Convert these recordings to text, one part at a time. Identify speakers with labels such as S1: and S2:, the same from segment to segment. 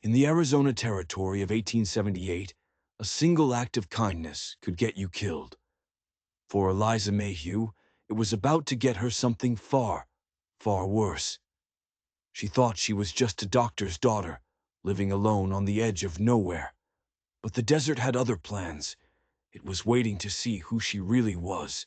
S1: In the Arizona Territory of 1878, a single act of kindness could get you killed. For Eliza Mayhew, it was about to get her something far, far worse. She thought she was just a doctor's daughter, living alone on the edge of nowhere. But the desert had other plans. It was waiting to see who she really was.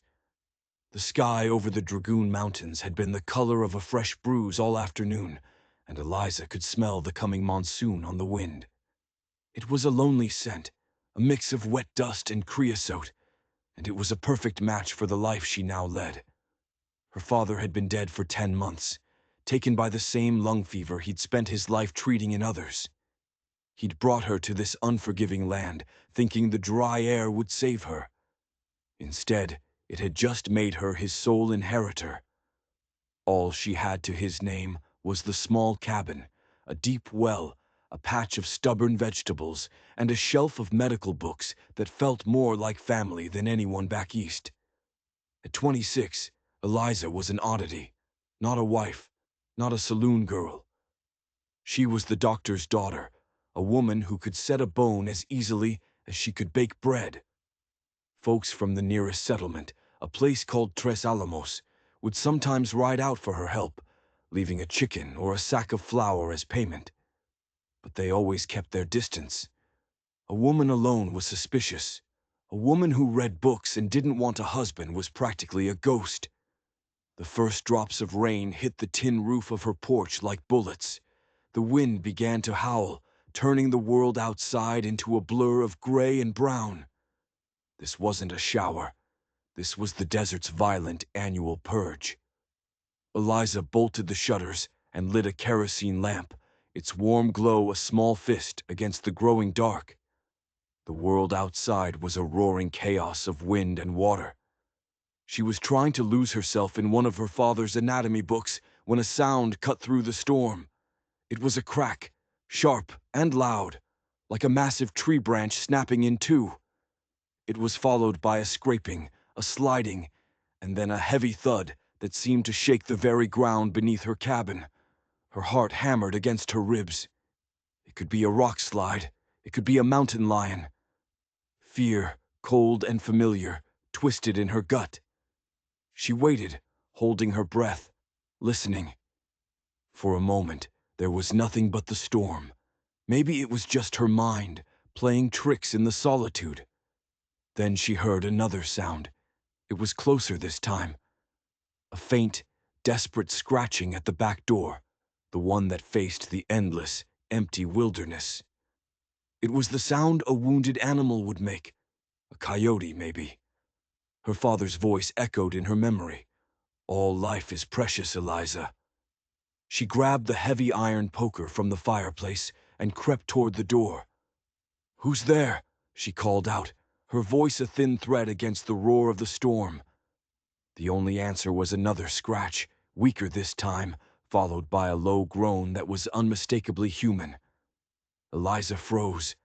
S1: The sky over the Dragoon Mountains had been the color of a fresh bruise all afternoon, and Eliza could smell the coming monsoon on the wind. It was a lonely scent, a mix of wet dust and creosote, and it was a perfect match for the life she now led. Her father had been dead for 10 months, taken by the same lung fever he'd spent his life treating in others. He'd brought her to this unforgiving land, thinking the dry air would save her. Instead, it had just made her his sole inheritor. All she had to his name was the small cabin, a deep well, a patch of stubborn vegetables, and a shelf of medical books that felt more like family than anyone back east. At 26, Eliza was an oddity, not a wife, not a saloon girl. She was the doctor's daughter, a woman who could set a bone as easily as she could bake bread. Folks from the nearest settlement, a place called Tres Alamos, would sometimes ride out for her help, leaving a chicken or a sack of flour as payment. But they always kept their distance. A woman alone was suspicious. A woman who read books and didn't want a husband was practically a ghost. The first drops of rain hit the tin roof of her porch like bullets. The wind began to howl, turning the world outside into a blur of gray and brown. This wasn't a shower. This was the desert's violent annual purge. Eliza bolted the shutters and lit a kerosene lamp, its warm glow a small fist against the growing dark. The world outside was a roaring chaos of wind and water. She was trying to lose herself in one of her father's anatomy books when a sound cut through the storm. It was a crack, sharp and loud, like a massive tree branch snapping in two. It was followed by a scraping, a sliding, and then a heavy thud that seemed to shake the very ground beneath her cabin. Her heart hammered against her ribs. It could be a rock slide. It could be a mountain lion. Fear, cold and familiar, twisted in her gut. She waited, holding her breath, listening. For a moment, there was nothing but the storm. Maybe it was just her mind, playing tricks in the solitude. Then she heard another sound. It was closer this time. A faint, desperate scratching at the back door, the one that faced the endless, empty wilderness. It was the sound a wounded animal would make. A coyote, maybe. Her father's voice echoed in her memory. All life is precious, Eliza. She grabbed the heavy iron poker from the fireplace and crept toward the door. "Who's there?" she called out, her voice a thin thread against the roar of the storm. The only answer was another scratch, weaker this time, followed by a low groan that was unmistakably human. Eliza froze.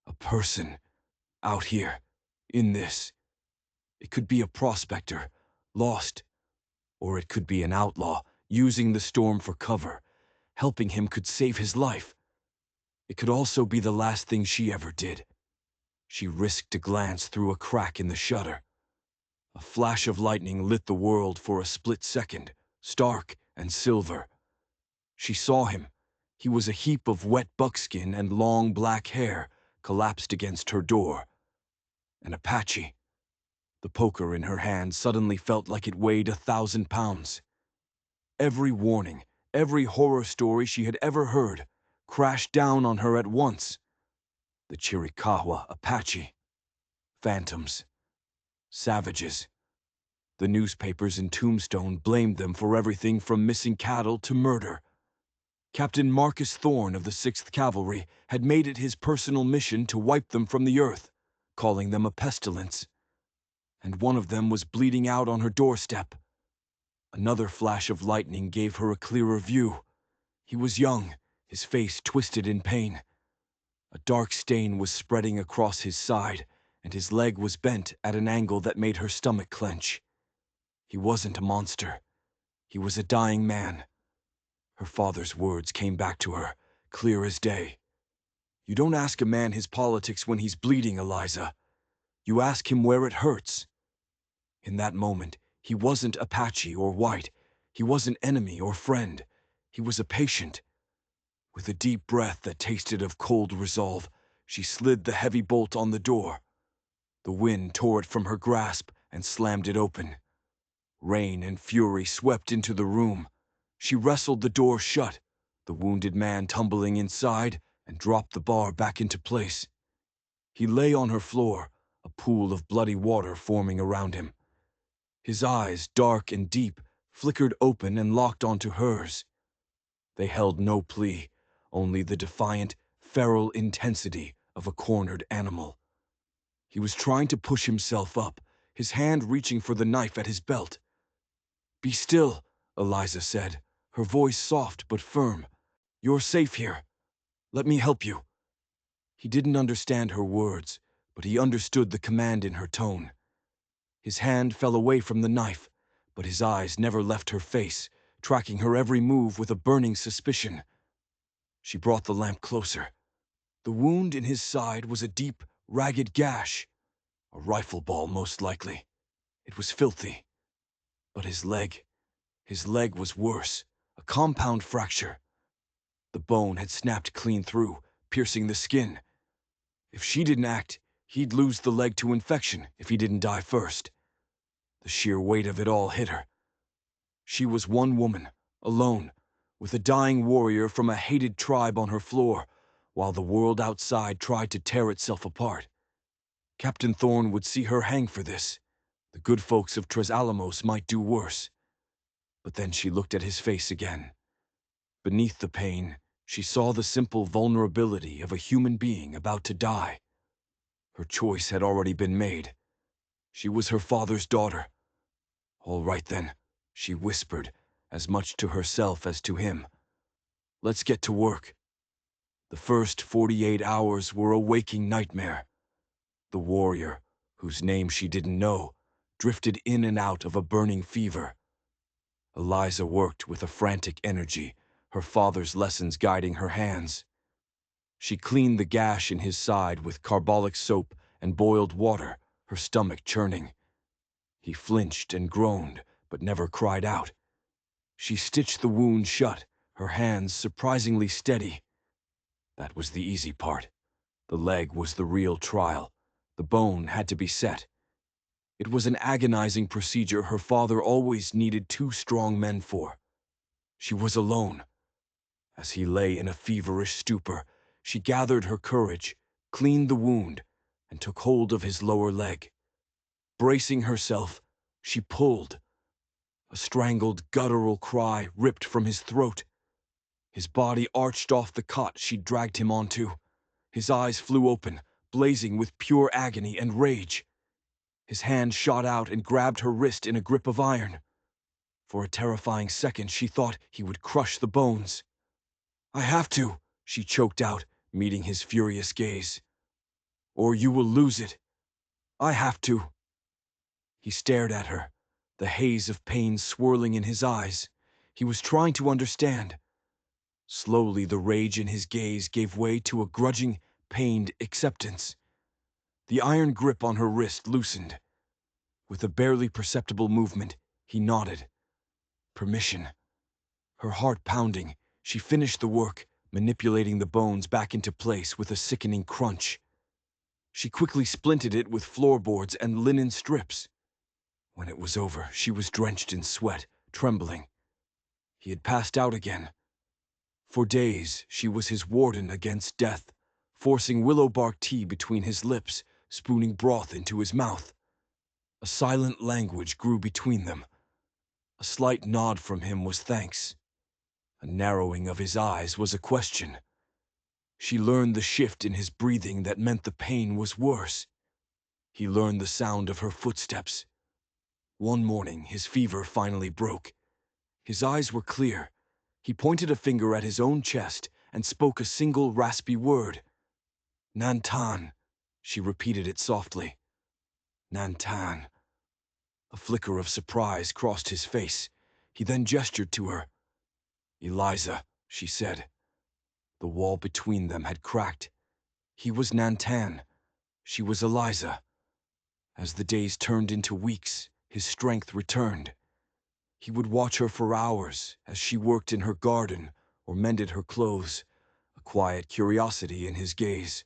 S1: A person, out here, in this. It could be a prospector, lost, or it could be an outlaw, using the storm for cover. Helping him could save his life. It could also be the last thing she ever did. She risked a glance through a crack in the shutter. A flash of lightning lit the world for a split second, stark and silver. She saw him. He was a heap of wet buckskin and long black hair, collapsed against her door. An Apache. The poker in her hand suddenly felt like it weighed 1,000 pounds. Every warning, every horror story she had ever heard, crashed down on her at once. The Chiricahua Apache. Phantoms. Savages. The newspapers in Tombstone blamed them for everything from missing cattle to murder. Captain Marcus Thorne of the 6th Cavalry had made it his personal mission to wipe them from the earth, calling them a pestilence. And one of them was bleeding out on her doorstep. Another flash of lightning gave her a clearer view. He was young, his face twisted in pain. A dark stain was spreading across his side, and his leg was bent at an angle that made her stomach clench. He wasn't a monster. He was a dying man. Her father's words came back to her, clear as day. You don't ask a man his politics when he's bleeding, Eliza. You ask him where it hurts. In that moment, he wasn't Apache or white. He wasn't enemy or friend. He was a patient. With a deep breath that tasted of cold resolve, she slid the heavy bolt on the door. The wind tore it from her grasp and slammed it open. Rain and fury swept into the room. She wrestled the door shut, the wounded man tumbling inside, and dropped the bar back into place. He lay on her floor, a pool of bloody water forming around him. His eyes, dark and deep, flickered open and locked onto hers. They held no plea, only the defiant, feral intensity of a cornered animal. He was trying to push himself up, his hand reaching for the knife at his belt. "Be still," Eliza said, her voice soft but firm. "You're safe here. Let me help you." He didn't understand her words, but he understood the command in her tone. His hand fell away from the knife, but his eyes never left her face, tracking her every move with a burning suspicion. She brought the lamp closer. The wound in his side was a deep, ragged gash. A rifle ball, most likely. It was filthy. But his leg was worse. A compound fracture. The bone had snapped clean through, piercing the skin. If she didn't act, he'd lose the leg to infection if he didn't die first. The sheer weight of it all hit her. She was one woman, alone, with a dying warrior from a hated tribe on her floor, while the world outside tried to tear itself apart. Captain Thorne would see her hang for this. The good folks of Tres Alamos might do worse. But then she looked at his face again. Beneath the pain, she saw the simple vulnerability of a human being about to die. Her choice had already been made. She was her father's daughter. "All right then," she whispered, as much to herself as to him. "Let's get to work." The first 48 hours were a waking nightmare. The warrior, whose name she didn't know, drifted in and out of a burning fever. Eliza worked with a frantic energy, her father's lessons guiding her hands. She cleaned the gash in his side with carbolic soap and boiled water, her stomach churning. He flinched and groaned, but never cried out. She stitched the wound shut, her hands surprisingly steady. That was the easy part. The leg was the real trial. The bone had to be set. It was an agonizing procedure her father always needed 2 strong men for. She was alone. As he lay in a feverish stupor, she gathered her courage, cleaned the wound, and took hold of his lower leg. Bracing herself, she pulled. A strangled, guttural cry ripped from his throat. His body arched off the cot she'd dragged him onto. His eyes flew open, blazing with pure agony and rage. His hand shot out and grabbed her wrist in a grip of iron. For a terrifying second, she thought he would crush the bones. "I have to," she choked out, meeting his furious gaze. "Or you will lose it. I have to." He stared at her, the haze of pain swirling in his eyes. He was trying to understand. Slowly, the rage in his gaze gave way to a grudging, pained acceptance. The iron grip on her wrist loosened. With a barely perceptible movement, he nodded. Permission. Her heart pounding, she finished the work, manipulating the bones back into place with a sickening crunch. She quickly splinted it with floorboards and linen strips. When it was over, she was drenched in sweat, trembling. He had passed out again. For days, she was his warden against death, forcing willow bark tea between his lips, spooning broth into his mouth. A silent language grew between them. A slight nod from him was thanks. A narrowing of his eyes was a question. She learned the shift in his breathing that meant the pain was worse. He learned the sound of her footsteps. One morning, his fever finally broke. His eyes were clear. He pointed a finger at his own chest and spoke a single raspy word. "Nantan," she repeated it softly. "Nantan." A flicker of surprise crossed his face. He then gestured to her. "Eliza," she said. The wall between them had cracked. He was Nantan. She was Eliza. As the days turned into weeks, his strength returned. He would watch her for hours as she worked in her garden or mended her clothes, a quiet curiosity in his gaze.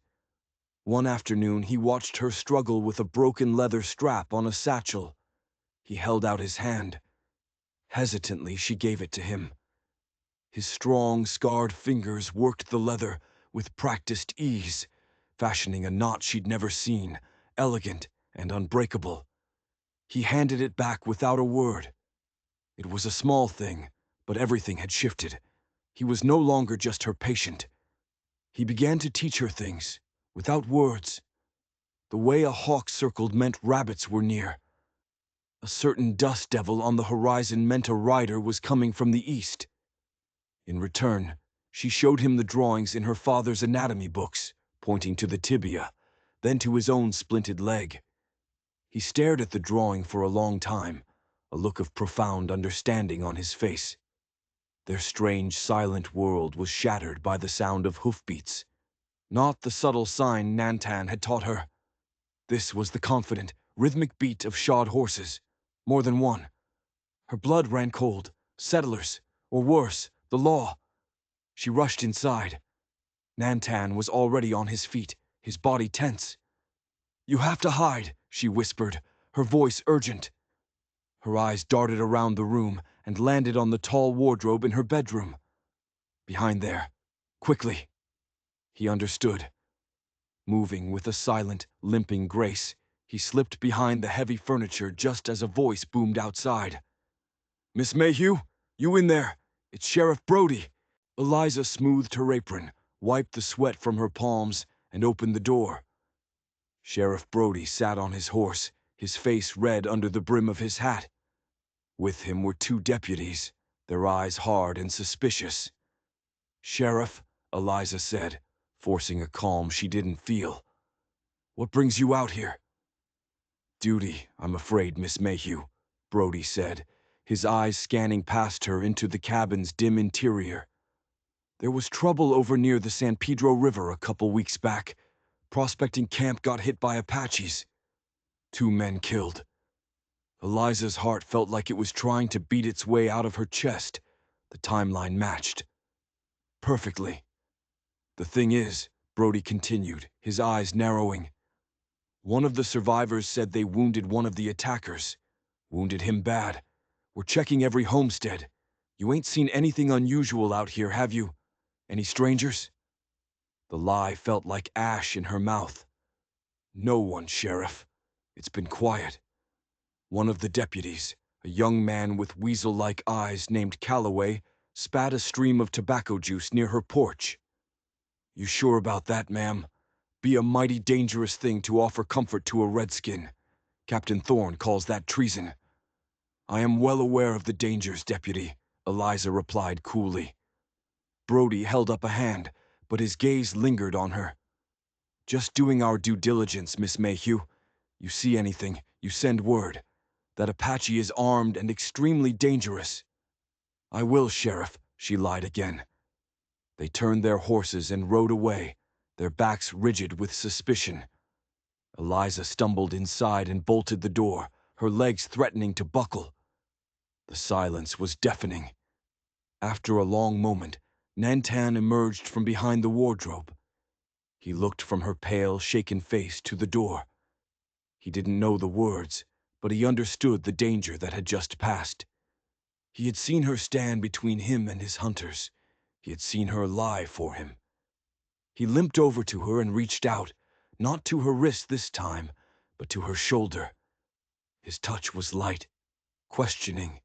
S1: One afternoon, he watched her struggle with a broken leather strap on a satchel. He held out his hand. Hesitantly, she gave it to him. His strong, scarred fingers worked the leather with practiced ease, fashioning a knot she'd never seen, elegant and unbreakable. He handed it back without a word. It was a small thing, but everything had shifted. He was no longer just her patient. He began to teach her things, without words. The way a hawk circled meant rabbits were near. A certain dust devil on the horizon meant a rider was coming from the east. In return, she showed him the drawings in her father's anatomy books, pointing to the tibia, then to his own splinted leg. He stared at the drawing for a long time, a look of profound understanding on his face. Their strange, silent world was shattered by the sound of hoofbeats. Not the subtle sign Nantan had taught her. This was the confident, rhythmic beat of shod horses. More than one. Her blood ran cold. Settlers, or worse, the law. She rushed inside. Nantan was already on his feet, his body tense. "You have to hide," she whispered, her voice urgent. Her eyes darted around the room and landed on the tall wardrobe in her bedroom. "Behind there. Quickly." He understood. Moving with a silent, limping grace, he slipped behind the heavy furniture just as a voice boomed outside. "Miss Mayhew, you in there? It's Sheriff Brody." Eliza smoothed her apron, wiped the sweat from her palms, and opened the door. Sheriff Brody sat on his horse, his face red under the brim of his hat. With him were two deputies, their eyes hard and suspicious. "Sheriff," Eliza said, forcing a calm she didn't feel. "What brings you out here?" "Duty, I'm afraid, Miss Mayhew," Brody said, his eyes scanning past her into the cabin's dim interior. "There was trouble over near the San Pedro River a couple weeks back. Prospecting camp got hit by Apaches. 2 men killed." Eliza's heart felt like it was trying to beat its way out of her chest. The timeline matched. Perfectly. "The thing is," Brody continued, his eyes narrowing, "one of the survivors said they wounded one of the attackers. Wounded him bad. We're checking every homestead. You ain't seen anything unusual out here, have you? Any strangers?" The lie felt like ash in her mouth. "No one, Sheriff. It's been quiet." One of the deputies, a young man with weasel-like eyes named Calloway, spat a stream of tobacco juice near her porch. "You sure about that, ma'am? Be a mighty dangerous thing to offer comfort to a redskin. Captain Thorne calls that treason." "I am well aware of the dangers, deputy," Eliza replied coolly. Brody held up a hand, but his gaze lingered on her. "Just doing our due diligence, Miss Mayhew. You see anything, you send word. That Apache is armed and extremely dangerous." "I will, Sheriff," she lied again. They turned their horses and rode away, their backs rigid with suspicion. Eliza stumbled inside and bolted the door, her legs threatening to buckle. The silence was deafening. After a long moment, Nantan emerged from behind the wardrobe. He looked from her pale, shaken face to the door. He didn't know the words, but he understood the danger that had just passed. He had seen her stand between him and his hunters. He had seen her lie for him. He limped over to her and reached out, not to her wrist this time, but to her shoulder. His touch was light, questioning.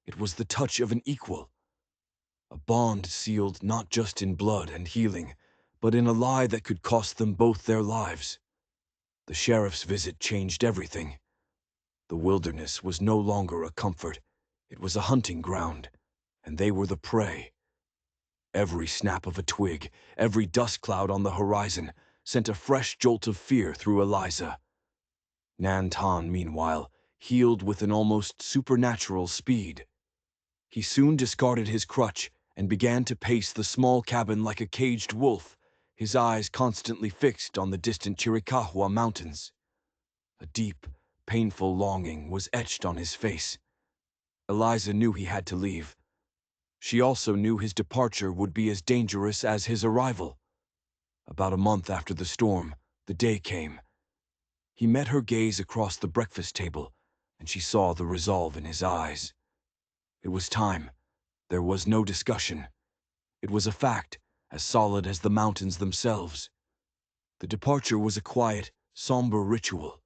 S1: It was the touch of an equal. A bond sealed not just in blood and healing, but in a lie that could cost them both their lives. The sheriff's visit changed everything. The wilderness was no longer a comfort. It was a hunting ground, and they were the prey. Every snap of a twig, every dust cloud on the horizon, sent a fresh jolt of fear through Eliza. Nantan, meanwhile, healed with an almost supernatural speed. He soon discarded his crutch and began to pace the small cabin like a caged wolf, his eyes constantly fixed on the distant Chiricahua Mountains. A deep, painful longing was etched on his face. Eliza knew he had to leave. She also knew his departure would be as dangerous as his arrival. About a month after the storm, the day came. He met her gaze across the breakfast table, and she saw the resolve in his eyes. It was time. There was no discussion. It was a fact, as solid as the mountains themselves. The departure was a quiet, somber ritual.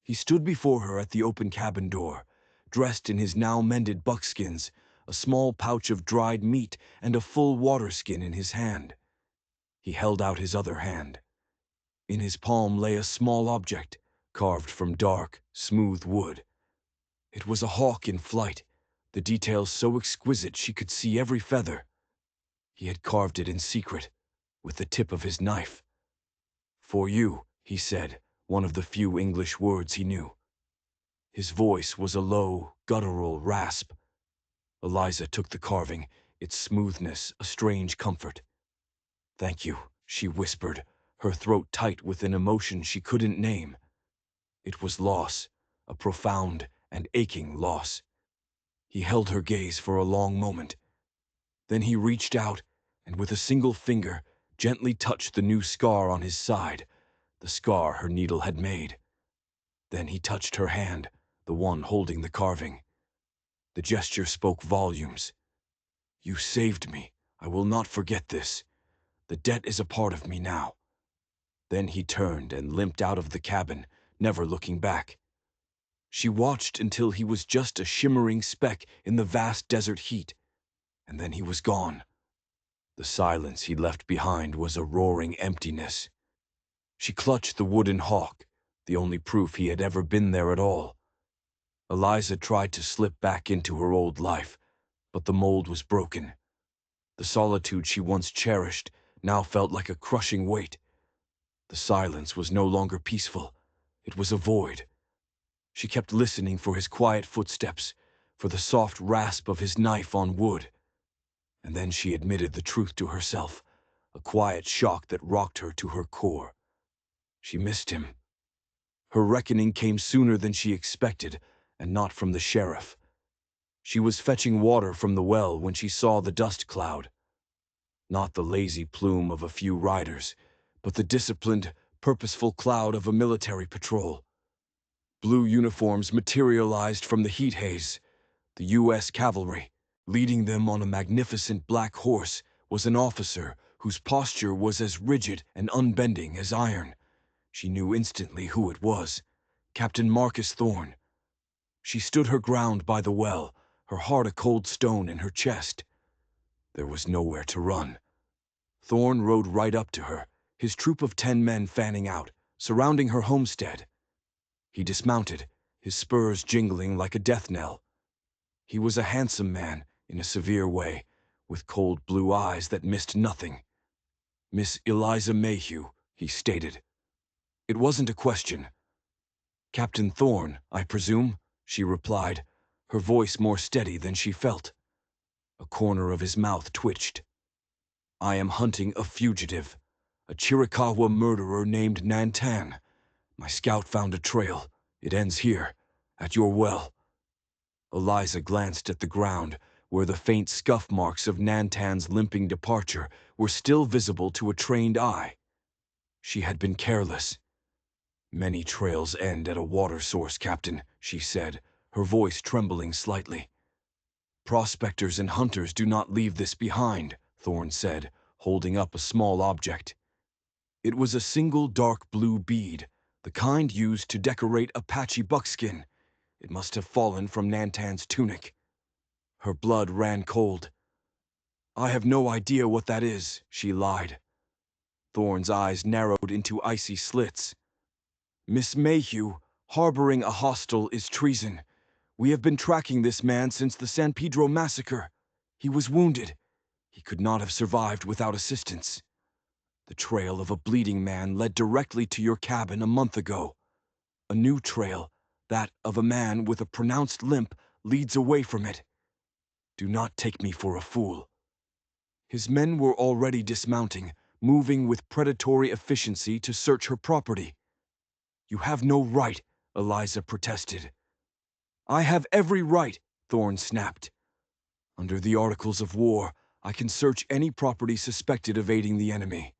S1: He stood before her at the open cabin door, dressed in his now mended buckskins, a small pouch of dried meat and a full water skin in his hand. He held out his other hand. In his palm lay a small object, carved from dark, smooth wood. It was a hawk in flight, the details so exquisite she could see every feather. He had carved it in secret, with the tip of his knife. "For you," he said, one of the few English words he knew. His voice was a low, guttural rasp. Eliza took the carving, its smoothness a strange comfort. "Thank you," she whispered, her throat tight with an emotion she couldn't name. It was loss, a profound and aching loss. He held her gaze for a long moment. Then he reached out, and with a single finger, gently touched the new scar on his side, the scar her needle had made. Then he touched her hand, the one holding the carving. The gesture spoke volumes. "You saved me. I will not forget this. The debt is a part of me now." Then he turned and limped out of the cabin, never looking back. She watched until he was just a shimmering speck in the vast desert heat, and then he was gone. The silence he left behind was a roaring emptiness. She clutched the wooden hawk, the only proof he had ever been there at all. Eliza tried to slip back into her old life, but the mold was broken. The solitude she once cherished now felt like a crushing weight. The silence was no longer peaceful. It was a void. She kept listening for his quiet footsteps, for the soft rasp of his knife on wood. And then she admitted the truth to herself, a quiet shock that rocked her to her core. She missed him. Her reckoning came sooner than she expected, and not from the sheriff. She was fetching water from the well when she saw the dust cloud. Not the lazy plume of a few riders, but the disciplined, purposeful cloud of a military patrol. Blue uniforms materialized from the heat haze. The U.S. cavalry. Leading them on a magnificent black horse was an officer whose posture was as rigid and unbending as iron. She knew instantly who it was. Captain Marcus Thorne. She stood her ground by the well, her heart a cold stone in her chest. There was nowhere to run. Thorne rode right up to her, his troop of 10 men fanning out, surrounding her homestead. He dismounted, his spurs jingling like a death knell. He was a handsome man, in a severe way, with cold blue eyes that missed nothing. "Miss Eliza Mayhew," he stated. It wasn't a question. "Captain Thorne, I presume?" she replied, her voice more steady than she felt. A corner of his mouth twitched. "I am hunting a fugitive, a Chiricahua murderer named Nantan. My scout found a trail. It ends here, at your well." Eliza glanced at the ground, where the faint scuff marks of Nantan's limping departure were still visible to a trained eye. She had been careless. "Many trails end at a water source, Captain," she said, her voice trembling slightly. "Prospectors and hunters do not leave this behind," Thorne said, holding up a small object. It was a single dark blue bead, the kind used to decorate Apache buckskin. It must have fallen from Nantan's tunic. Her blood ran cold. "I have no idea what that is," she lied. Thorne's eyes narrowed into icy slits. "Miss Mayhew, harboring a hostile is treason. We have been tracking this man since the San Pedro massacre. He was wounded. He could not have survived without assistance. The trail of a bleeding man led directly to your cabin a month ago. A new trail, that of a man with a pronounced limp, leads away from it. Do not take me for a fool." His men were already dismounting, moving with predatory efficiency to search her property. "You have no right," Eliza protested. "I have every right," Thorne snapped. "Under the Articles of War, I can search any property suspected of aiding the enemy.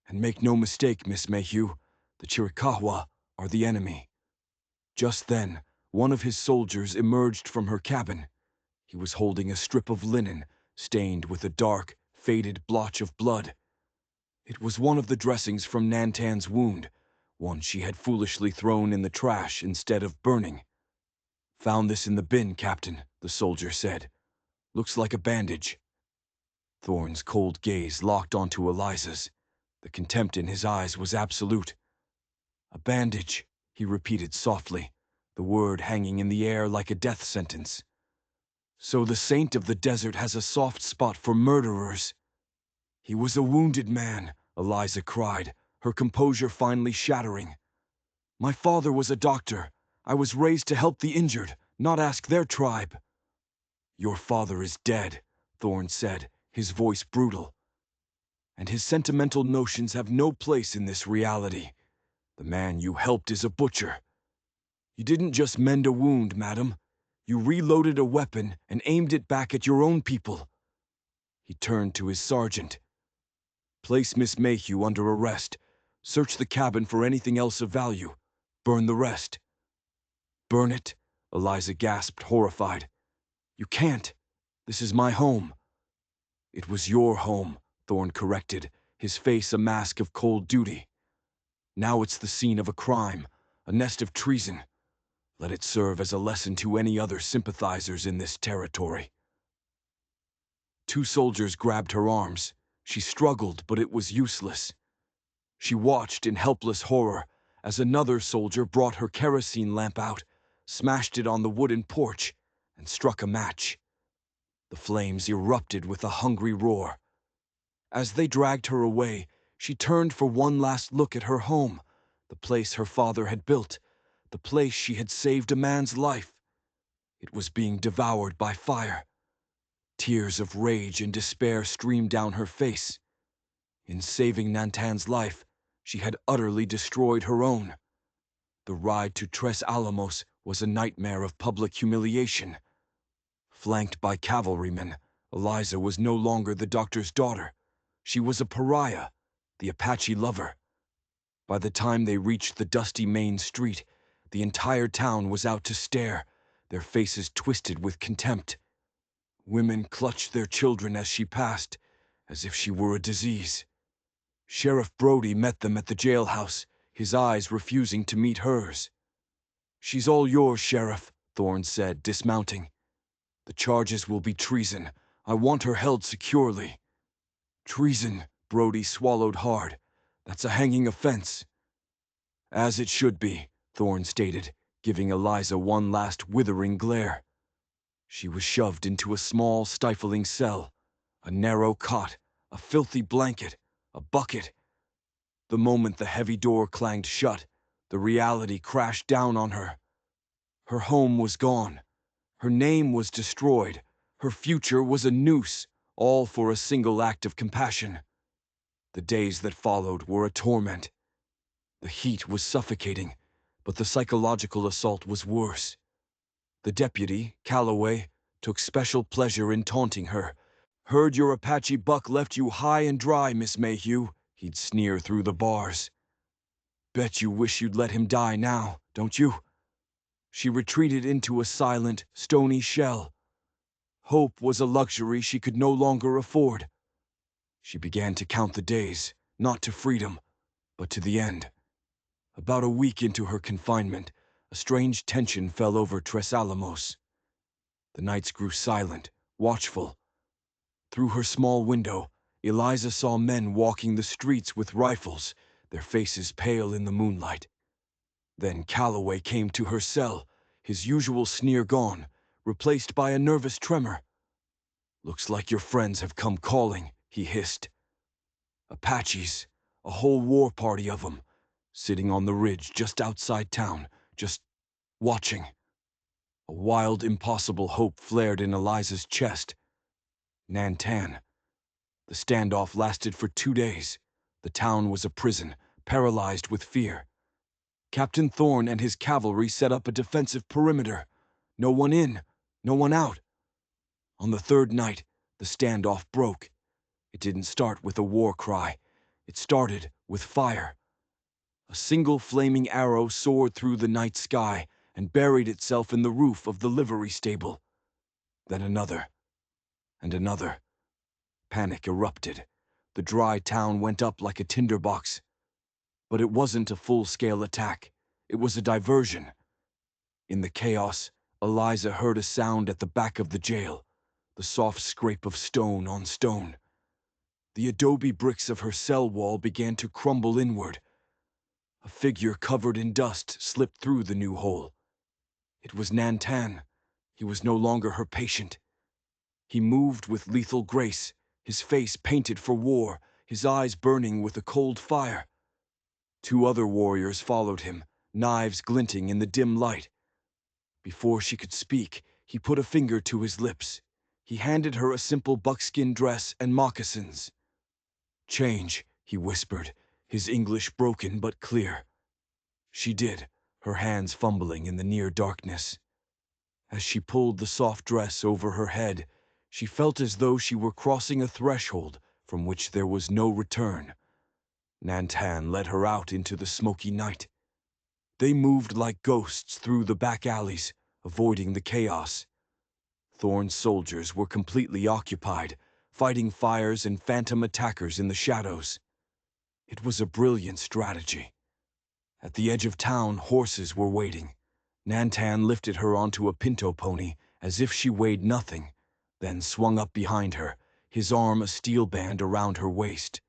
S1: And make no mistake, Miss Mayhew, the Chiricahua are the enemy." Just then, one of his soldiers emerged from her cabin. He was holding a strip of linen, stained with a dark, faded blotch of blood. It was one of the dressings from Nantan's wound, one she had foolishly thrown in the trash instead of burning. "Found this in the bin, Captain," the soldier said. "Looks like a bandage." Thorne's cold gaze locked onto Eliza's. The contempt in his eyes was absolute. "A bandage," he repeated softly, the word hanging in the air like a death sentence. "So the saint of the desert has a soft spot for murderers." "He was a wounded man," Eliza cried, her composure finally shattering. "My father was a doctor. I was raised to help the injured, not ask their tribe." "Your father is dead," Thorne said, his voice brutal. "And his sentimental notions have no place in this reality. The man you helped is a butcher. You didn't just mend a wound, madam. You reloaded a weapon and aimed it back at your own people." He turned to his sergeant. "Place Miss Mayhew under arrest. Search the cabin for anything else of value. Burn the rest." "Burn it?" Eliza gasped, horrified. "You can't. This is my home." "It was your home," Thorne corrected, his face a mask of cold duty. "Now it's the scene of a crime, a nest of treason. Let it serve as a lesson to any other sympathizers in this territory." Two soldiers grabbed her arms. She struggled, but it was useless. She watched in helpless horror as another soldier brought her kerosene lamp out, smashed it on the wooden porch, and struck a match. The flames erupted with a hungry roar. As they dragged her away, she turned for one last look at her home, the place her father had built, the place she had saved a man's life. It was being devoured by fire. Tears of rage and despair streamed down her face. In saving Nantan's life, she had utterly destroyed her own. The ride to Tres Alamos was a nightmare of public humiliation. Flanked by cavalrymen, Eliza was no longer the doctor's daughter. She was a pariah, the Apache lover. By the time they reached the dusty main street, the entire town was out to stare, their faces twisted with contempt. Women clutched their children as she passed, as if she were a disease. Sheriff Brody met them at the jailhouse, his eyes refusing to meet hers. "She's all yours, Sheriff," Thorne said, dismounting. "The charges will be treason. I want her held securely." "Treason," Brody swallowed hard. "That's a hanging offense." "As it should be," Thorne stated, giving Eliza one last withering glare. She was shoved into a small, stifling cell. A narrow cot, a filthy blanket, a bucket. The moment the heavy door clanged shut, the reality crashed down on her. Her home was gone. Her name was destroyed. Her future was a noose, all for a single act of compassion. The days that followed were a torment. The heat was suffocating, but the psychological assault was worse. The deputy, Calloway, took special pleasure in taunting her. "Heard your Apache buck left you high and dry, Miss Mayhew," he'd sneer through the bars. "Bet you wish you'd let him die now, don't you?" She retreated into a silent, stony shell. Hope was a luxury she could no longer afford. She began to count the days, not to freedom, but to the end. About a week into her confinement, a strange tension fell over Tres Alamos. The nights grew silent, watchful. Through her small window, Eliza saw men walking the streets with rifles, their faces pale in the moonlight. Then Calloway came to her cell, his usual sneer gone, replaced by a nervous tremor. "Looks like your friends have come calling," he hissed. "Apaches, a whole war party of them, sitting on the ridge just outside town, just watching." A wild, impossible hope flared in Eliza's chest. Nantan. The standoff lasted for 2 days. The town was a prison, paralyzed with fear. Captain Thorne and his cavalry set up a defensive perimeter. No one in, no one out. On the third night, the standoff broke. It didn't start with a war cry. It started with fire. A single flaming arrow soared through the night sky and buried itself in the roof of the livery stable. Then another, and another. Panic erupted. The dry town went up like a tinderbox. But it wasn't a full-scale attack. It was a diversion. In the chaos, Eliza heard a sound at the back of the jail, the soft scrape of stone on stone. The adobe bricks of her cell wall began to crumble inward. A figure covered in dust slipped through the new hole. It was Nantan. He was no longer her patient. He moved with lethal grace, his face painted for war, his eyes burning with a cold fire. 2 other warriors followed him, knives glinting in the dim light. Before she could speak, he put a finger to his lips. He handed her a simple buckskin dress and moccasins. "Change," he whispered, his English broken but clear. She did, her hands fumbling in the near darkness. As she pulled the soft dress over her head, she felt as though she were crossing a threshold from which there was no return. Nantan led her out into the smoky night. They moved like ghosts through the back alleys, avoiding the chaos. Thorne's soldiers were completely occupied, fighting fires and phantom attackers in the shadows. It was a brilliant strategy. At the edge of town, horses were waiting. Nantan lifted her onto a pinto pony as if she weighed nothing, then swung up behind her, his arm a steel band around her waist.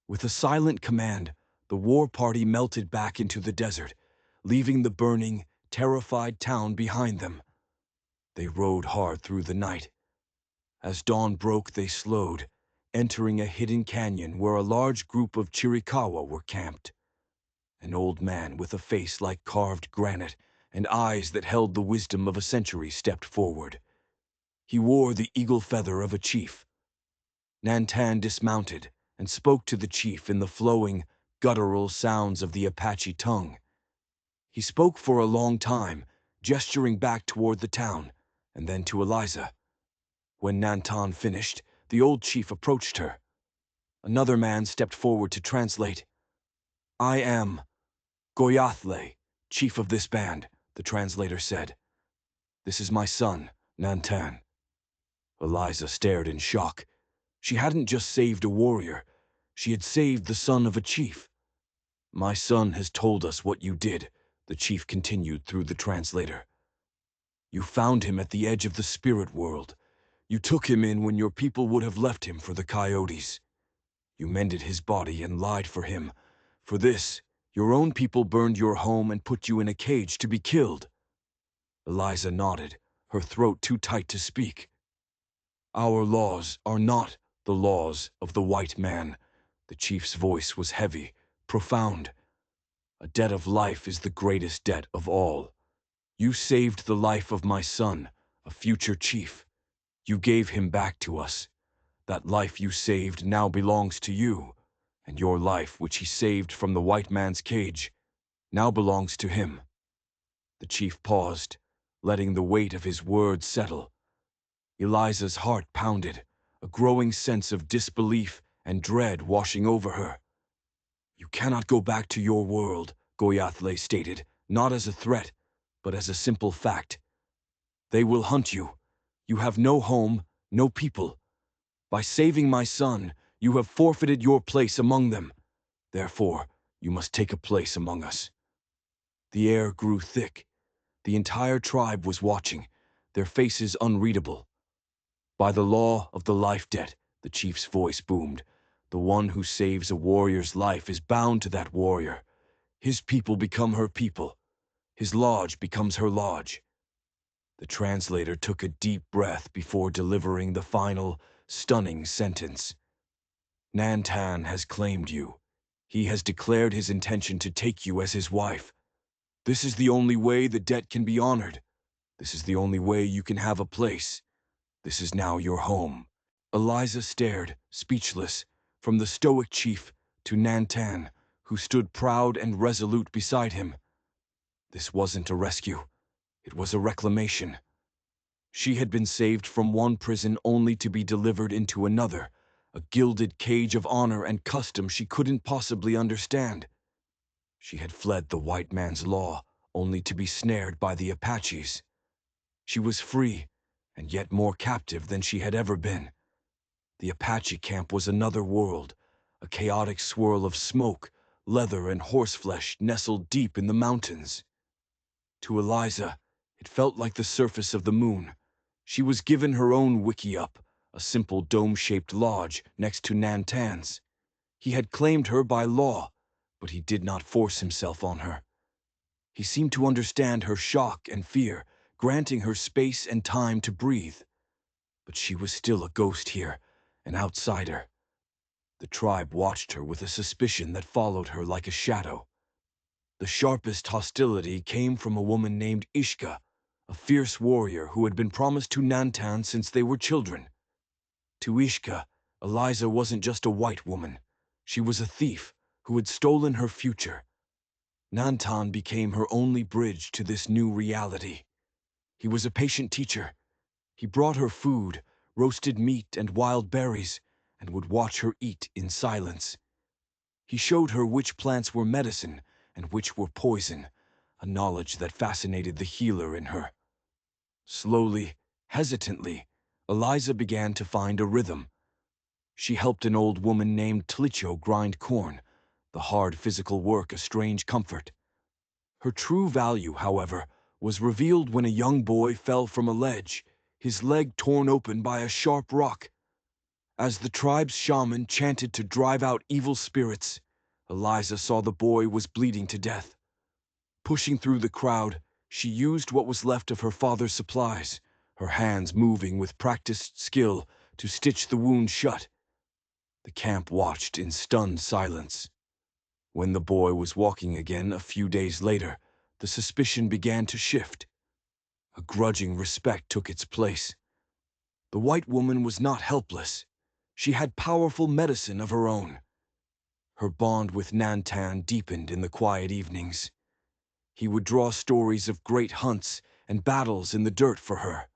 S1: With a silent command, the war party melted back into the desert, leaving the burning, terrified town behind them. They rode hard through the night. As dawn broke, they slowed, entering a hidden canyon where a large group of Chiricahua were camped. An old man with a face like carved granite and eyes that held the wisdom of a century stepped forward. He wore the eagle feather of a chief. Nantan dismounted and spoke to the chief in the flowing, guttural sounds of the Apache tongue. He spoke for a long time, gesturing back toward the town, and then to Eliza. When Nantan finished, the old chief approached her. Another man stepped forward to translate. "I am Goyathle, chief of this band," the translator said. "This is my son, Nantan." Eliza stared in shock. She hadn't just saved a warrior. She had saved the son of a chief. "My son has told us what you did," the chief continued through the translator. "You found him at the edge of the spirit world. You took him in when your people would have left him for the coyotes. You mended his body and lied for him. For this, your own people burned your home and put you in a cage to be killed." Eliza nodded, her throat too tight to speak. "Our laws are not the laws of the white man." The chief's voice was heavy, profound. "A debt of life is the greatest debt of all. You saved the life of my son, a future chief. You gave him back to us. That life you saved now belongs to you, and your life, which he saved from the white man's cage, now belongs to him." The chief paused, letting the weight of his words settle. Eliza's heart pounded, a growing sense of disbelief and dread washing over her. "You cannot go back to your world," Goyathle stated, not as a threat, but as a simple fact. "They will hunt you. You have no home, no people. By saving my son, you have forfeited your place among them. Therefore, you must take a place among us." The air grew thick. The entire tribe was watching, their faces unreadable. "By the law of the life debt," the chief's voice boomed, "the one who saves a warrior's life is bound to that warrior. His people become her people. His lodge becomes her lodge." The translator took a deep breath before delivering the final, stunning sentence. "Nantan has claimed you. He has declared his intention to take you as his wife. This is the only way the debt can be honored. This is the only way you can have a place. This is now your home." Eliza stared, speechless, from the stoic chief to Nantan, who stood proud and resolute beside him. This wasn't a rescue. It was a reclamation. She had been saved from one prison only to be delivered into another, a gilded cage of honor and custom she couldn't possibly understand. She had fled the white man's law, only to be snared by the Apaches. She was free, and yet more captive than she had ever been. The Apache camp was another world, a chaotic swirl of smoke, leather, and horseflesh nestled deep in the mountains. To Eliza, it felt like the surface of the moon. She was given her own wickiup, a simple dome-shaped lodge next to Nantan's. He had claimed her by law, but he did not force himself on her. He seemed to understand her shock and fear, granting her space and time to breathe. But she was still a ghost here, an outsider. The tribe watched her with a suspicion that followed her like a shadow. The sharpest hostility came from a woman named Ishka, a fierce warrior who had been promised to Nantan since they were children. To Ishka, Eliza wasn't just a white woman. She was a thief who had stolen her future. Nantan became her only bridge to this new reality. He was a patient teacher. He brought her food, roasted meat and wild berries, and would watch her eat in silence. He showed her which plants were medicine and which were poison, a knowledge that fascinated the healer in her. Slowly, hesitantly, Eliza began to find a rhythm. She helped an old woman named Tlicho grind corn, the hard physical work a strange comfort. Her true value, however, was revealed when a young boy fell from a ledge, his leg torn open by a sharp rock. As the tribe's shaman chanted to drive out evil spirits, Eliza saw the boy was bleeding to death. Pushing through the crowd, she used what was left of her father's supplies, her hands moving with practiced skill to stitch the wound shut. The camp watched in stunned silence. When the boy was walking again a few days later, the suspicion began to shift. A grudging respect took its place. The white woman was not helpless. She had powerful medicine of her own. Her bond with Nantan deepened in the quiet evenings. He would draw stories of great hunts and battles in the dirt for her.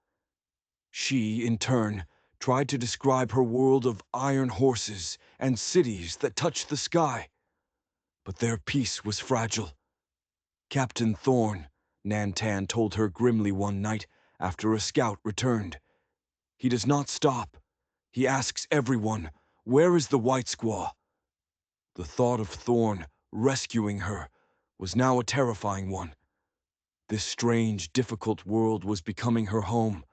S1: She, in turn, tried to describe her world of iron horses and cities that touched the sky. But their peace was fragile. Captain Thorne, Nantan told her grimly one night after a scout returned. He does not stop. He asks everyone, "Where is the white squaw?" The thought of Thorne rescuing her was now a terrifying one. This strange, difficult world was becoming her home.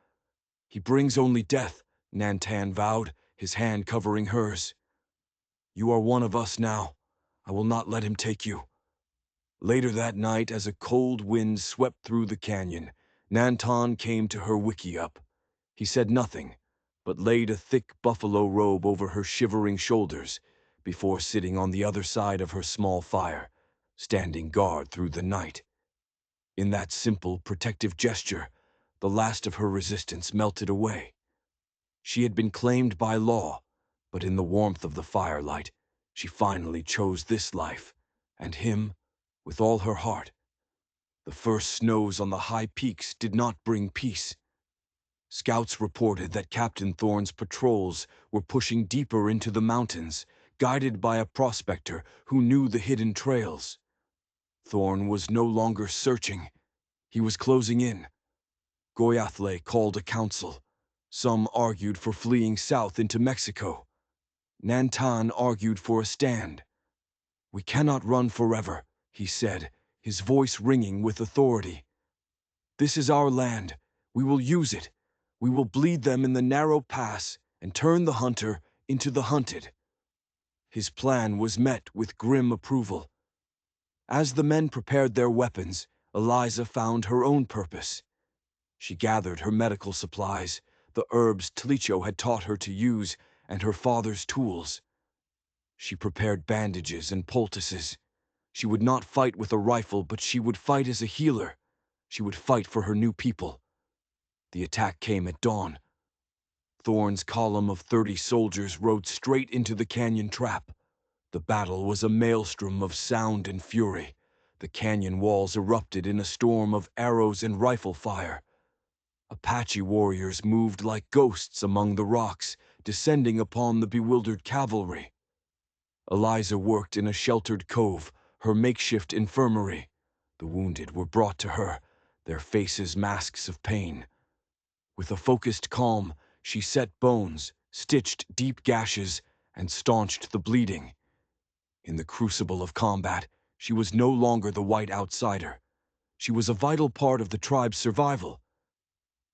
S1: "He brings only death," Nantan vowed, his hand covering hers. "You are one of us now. I will not let him take you." Later that night, as a cold wind swept through the canyon, Nantan came to her wickiup. He said nothing, but laid a thick buffalo robe over her shivering shoulders before sitting on the other side of her small fire, standing guard through the night. In that simple, protective gesture, the last of her resistance melted away. She had been claimed by law, but in the warmth of the firelight, she finally chose this life, and him, with all her heart. The first snows on the high peaks did not bring peace. Scouts reported that Captain Thorne's patrols were pushing deeper into the mountains, guided by a prospector who knew the hidden trails. Thorne was no longer searching. He was closing in. Goyathle called a council. Some argued for fleeing south into Mexico. Nantan argued for a stand. "We cannot run forever," he said, his voice ringing with authority. "This is our land. We will use it. We will bleed them in the narrow pass and turn the hunter into the hunted." His plan was met with grim approval. As the men prepared their weapons, Eliza found her own purpose. She gathered her medical supplies, the herbs Tlicho had taught her to use, and her father's tools. She prepared bandages and poultices. She would not fight with a rifle, but she would fight as a healer. She would fight for her new people. The attack came at dawn. Thorne's column of 30 soldiers rode straight into the canyon trap. The battle was a maelstrom of sound and fury. The canyon walls erupted in a storm of arrows and rifle fire. Apache warriors moved like ghosts among the rocks, descending upon the bewildered cavalry. Eliza worked in a sheltered cove, her makeshift infirmary. The wounded were brought to her, their faces masks of pain. With a focused calm, she set bones, stitched deep gashes, and staunched the bleeding. In the crucible of combat, she was no longer the white outsider. She was a vital part of the tribe's survival.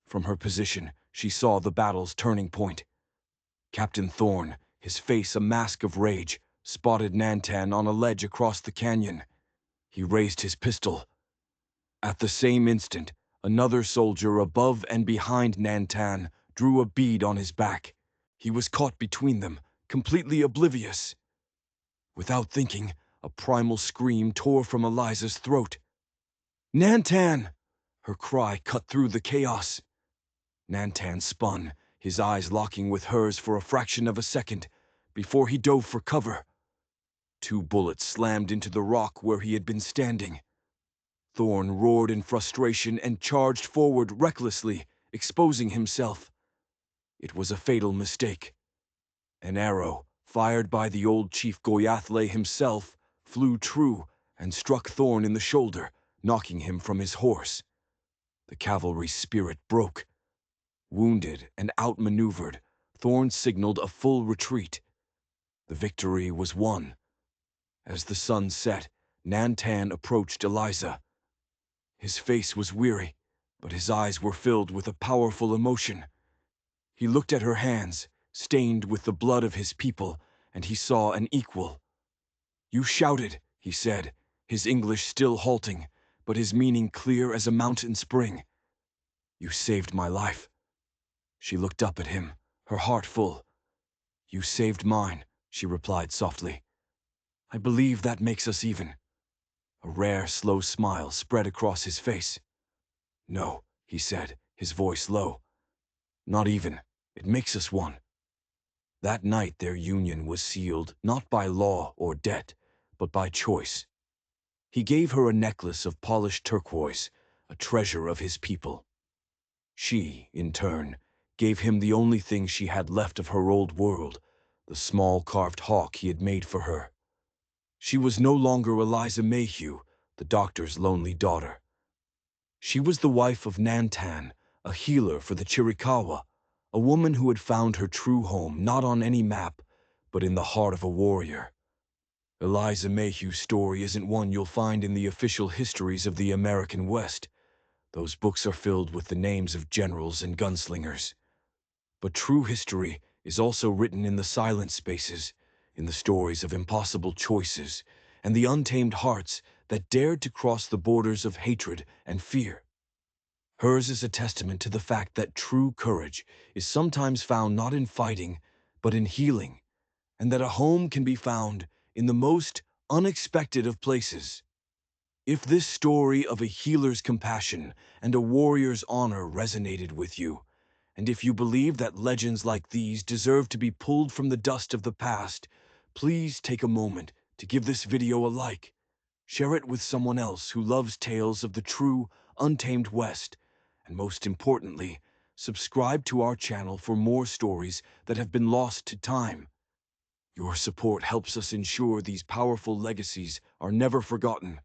S1: From her position, she saw the battle's turning point. Captain Thorne, his face a mask of rage, spotted Nantan on a ledge across the canyon. He raised his pistol. At the same instant, another soldier above and behind Nantan drew a bead on his back. He was caught between them, completely oblivious. Without thinking, a primal scream tore from Eliza's throat. "Nantan!" Her cry cut through the chaos. Nantan spun, his eyes locking with hers for a fraction of a second, before he dove for cover. 2 bullets slammed into the rock where he had been standing. Thorne roared in frustration and charged forward recklessly, exposing himself. It was a fatal mistake. An arrow, fired by the old Chief Goyathle himself, flew true and struck Thorne in the shoulder, knocking him from his horse. The cavalry's spirit broke. Wounded and outmaneuvered, Thorne signaled a full retreat. The victory was won. As the sun set, Nantan approached Eliza. His face was weary, but his eyes were filled with a powerful emotion. He looked at her hands, stained with the blood of his people, and he saw an equal. "You shouted," he said, his English still halting, but his meaning clear as a mountain spring. "You saved my life." She looked up at him, her heart full. "You saved mine," she replied softly. "I believe that makes us even." A rare, slow smile spread across his face. "No," he said, his voice low. "Not even. It makes us one." That night their union was sealed not by law or debt, but by choice. He gave her a necklace of polished turquoise, a treasure of his people. She, in turn, gave him the only thing she had left of her old world, the small carved hawk he had made for her. She was no longer Eliza Mayhew, the doctor's lonely daughter. She was the wife of Nantan, a healer for the Chiricahua, a woman who had found her true home not on any map, but in the heart of a warrior. Eliza Mayhew's story isn't one you'll find in the official histories of the American West. Those books are filled with the names of generals and gunslingers. But true history is also written in the silent spaces, in the stories of impossible choices, and the untamed hearts that dared to cross the borders of hatred and fear. Hers is a testament to the fact that true courage is sometimes found not in fighting, but in healing, and that a home can be found in the most unexpected of places. If this story of a healer's compassion and a warrior's honor resonated with you, and if you believe that legends like these deserve to be pulled from the dust of the past, please take a moment to give this video a like. Share it with someone else who loves tales of the true, untamed West, and most importantly, subscribe to our channel for more stories that have been lost to time. Your support helps us ensure these powerful legacies are never forgotten.